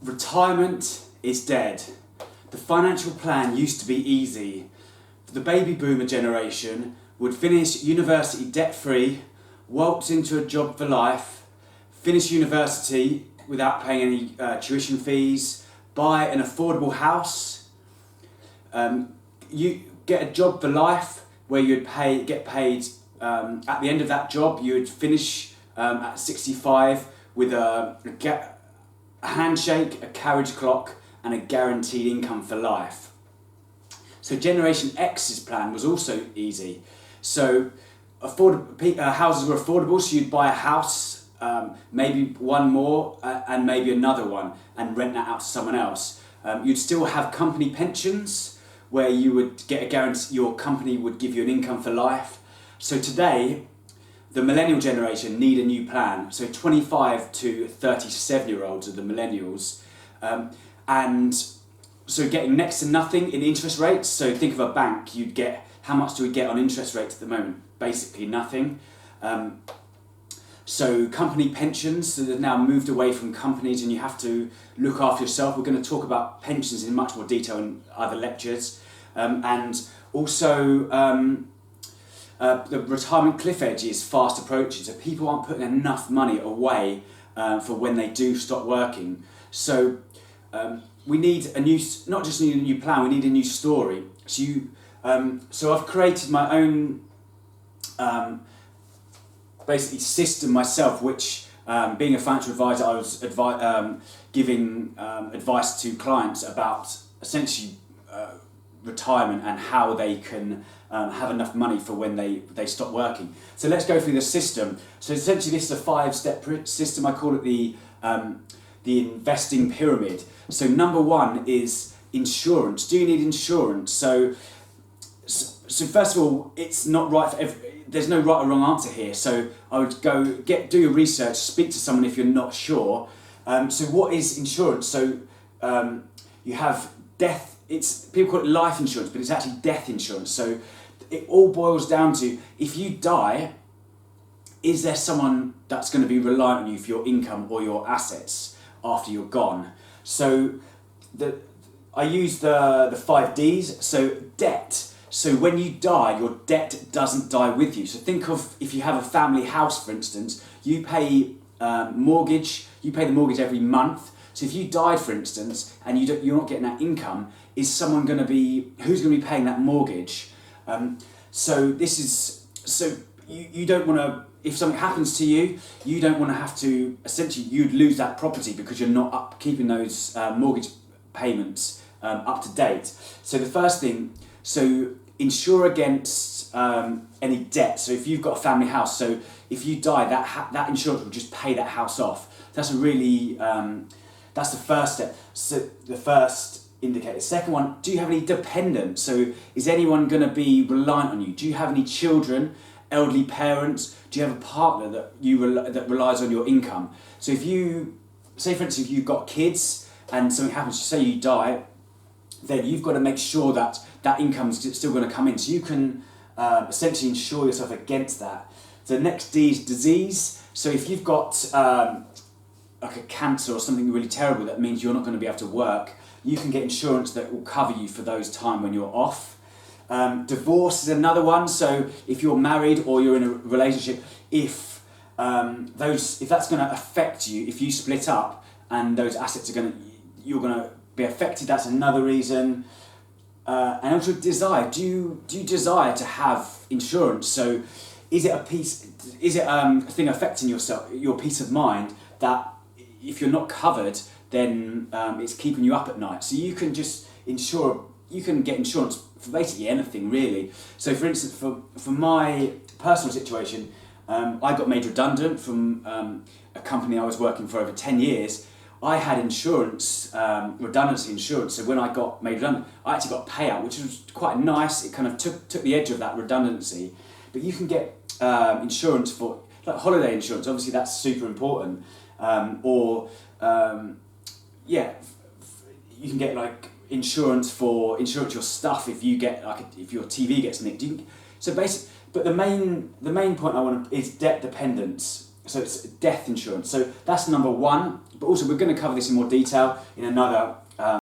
Retirement is dead. The financial plan used to be easy. The baby boomer generation would finish university debt-free, waltz into a job for life, finish university without paying any tuition fees, buy an affordable house, you get a job for life where you'd get paid at the end of that job. You would finish at 65 with a handshake, a carriage clock, and a guaranteed income for life. So Generation X's plan was also easy. So houses were affordable, so you'd buy a house, maybe one more, and maybe another one, and rent that out to someone else. You'd still have company pensions, where you would get a guarantee, your company would give you an income for life. So today, the millennial generation need a new plan. So 25 to 37-year-olds are the millennials. And so getting next to nothing in interest rates. So think of a bank, you'd get, how much do we get on interest rates at the moment? Basically nothing. So company pensions, so they've now moved away from companies and you have to look after yourself. We're going to talk about pensions in much more detail in other lectures. And also the retirement cliff edge is fast approaching. So people aren't putting enough money away for when they do stop working. So we need not just need a new plan, we need a new story. So I've created my own basically system myself, which being a financial advisor, I was giving advice to clients about essentially retirement and how they can have enough money for when they stop working. So let's go through the system. So essentially this is a 5-step system. I call it the investing pyramid. So number one is insurance. Do you need insurance? So first of all, it's not right for there's no right or wrong answer here. So I would do your research, speak to someone if you're not sure. So what is insurance? So you have death. People call it life insurance, but it's actually death insurance. So it all boils down to, if you die, is there someone that's going to be reliant on you for your income or your assets after you're gone? So I use the 5 Ds. So debt. So when you die, your debt doesn't die with you. So think of, if you have a family house, for instance, you pay mortgage. You pay the mortgage every month. So if you died, for instance, and you're not getting that income, is someone going to be, who's going to be paying that mortgage? So you don't want to, if something happens to you, you don't want to have to, essentially you'd lose that property because you're not keeping those mortgage payments up to date. So the first thing, so insure against any debt. So if you've got a family house, so if you die, that insurance will just pay that house off. That's a really, that's the first step. So the first indicator. Second one, do you have any dependents? So is anyone going to be reliant on you? Do you have any children, elderly parents? Do you have a partner that relies on your income? So if you, say for instance, if you've got kids and something happens, say you die, then you've got to make sure that that income's still going to come in. So you can essentially insure yourself against that. The next D is disease. So if you've got like a cancer or something really terrible that means you're not going to be able to work, you can get insurance that will cover you for those times when you're off. Divorce is another one. So if you're married or you're in a relationship, if that's going to affect you, if you split up and those assets you're going to be affected, that's another reason. And also desire. Do you desire to have insurance? So is it a thing affecting your peace of mind, that if you're not covered, then it's keeping you up at night? So you can just you can get insurance for basically anything really. So for instance, for my personal situation, I got made redundant from a company I was working for over 10 years. I had insurance, redundancy insurance, so when I got made redundant, I actually got a payout, which was quite nice. It kind of took the edge of that redundancy. But you can get insurance for, like holiday insurance, obviously that's super important. You can get like insurance your stuff if you get if your TV gets nicked. But the main point I want is debt dependence. so it's death insurance. So that's number one. But also we're going to cover this in more detail in another